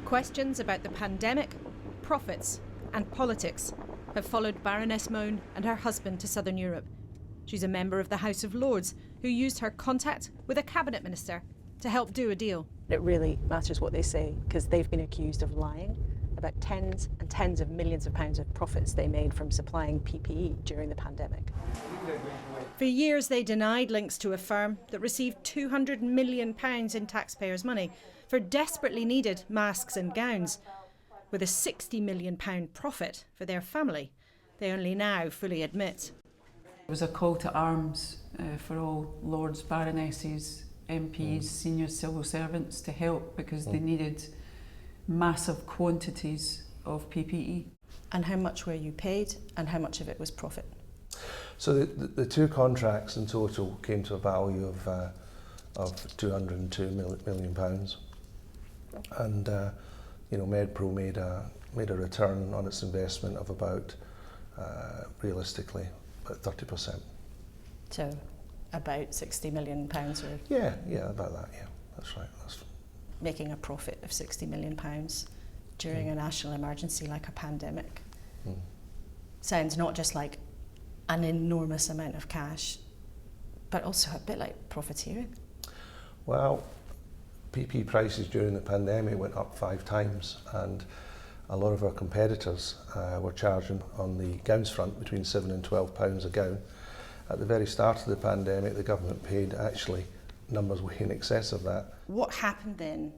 Questions about the pandemic, profits and politics have followed Baroness Moon and her husband to Southern Europe. She's a member of the House of Lords who used her contact with a cabinet minister to help do a deal. It really matters what they say, because they've been accused of lying about tens and tens of millions of pounds of profits they made from supplying PPE during the pandemic. For years they denied links to a firm that received £200 million in taxpayers' money for desperately needed masks and gowns. With a £60 million profit for their family, they only now fully admit. It was a call to arms for all Lords, Baronesses, MPs, senior civil servants to help, because they needed massive quantities of PPE. And how much were you paid, and how much of it was profit? So the two contracts in total came to a value of £202 million. And MedPro made a return on its investment of about, realistically, about 30%. So about £60 million or? Yeah, about that, yeah, that's right. Making a profit of £60 million during a national emergency like a pandemic sounds not just like an enormous amount of cash, but also a bit like profiteering. Well, PP prices during the pandemic went up 5 times, and a lot of our competitors were charging on the gowns front between £7 and £12 a gown. At the very start of the pandemic, the government paid actually numbers way in excess of that. What happened then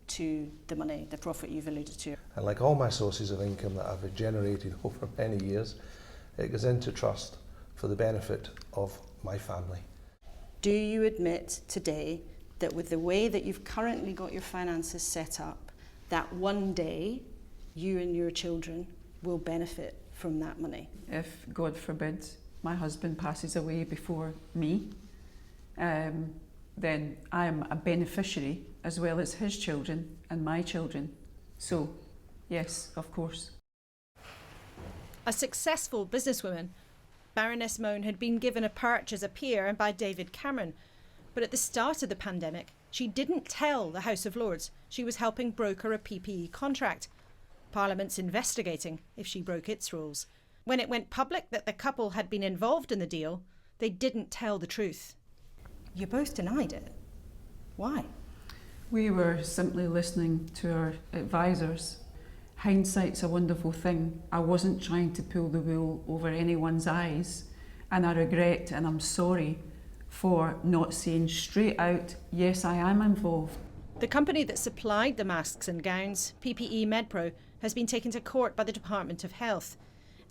to the money, the profit you've alluded to? And like all my sources of income that I've generated over many years, it goes into trust for the benefit of my family. Do you admit today that with the way that you've currently got your finances set up, that one day you and your children will benefit from that money? If, God forbid, my husband passes away before me, then I am a beneficiary as well as his children and my children. So, yes, of course. A successful businesswoman, Baroness Moon had been given a perch as a peer by David Cameron. But at the start of the pandemic, she didn't tell the House of Lords she was helping broker a PPE contract. Parliament's investigating if she broke its rules. When it went public that the couple had been involved in the deal, they didn't tell the truth. You both denied it. Why? We were simply listening to our advisors. Hindsight's a wonderful thing. I wasn't trying to pull the wool over anyone's eyes, and I regret and I'm sorry for not saying straight out, yes, I am involved. The company that supplied the masks and gowns, PPE Medpro, has been taken to court by the Department of Health.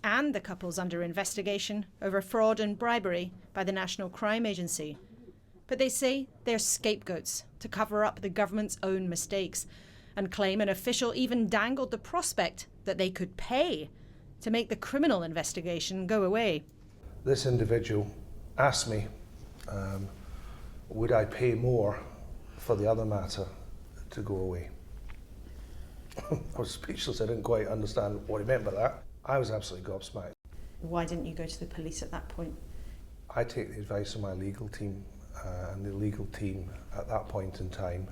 And the couple's under investigation over fraud and bribery by the National Crime Agency. But they say they're scapegoats to cover up the government's own mistakes, and claim an official even dangled the prospect that they could pay to make the criminal investigation go away. This individual asked me, would I pay more for the other matter to go away? I was speechless. I didn't quite understand what he meant by that. I was absolutely gobsmacked. Why didn't you go to the police at that point? I take the advice of my legal team, and the legal team at that point in time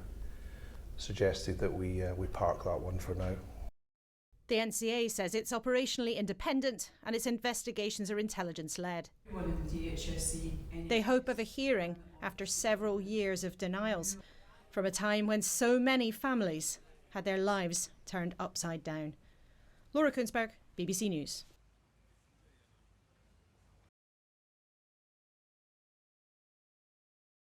suggested that we park that one for now. The NCA says it's operationally independent and its investigations are intelligence-led. They hope of a hearing after several years of denials, from a time when so many families had their lives turned upside down. Laura Kunsberg, BBC News.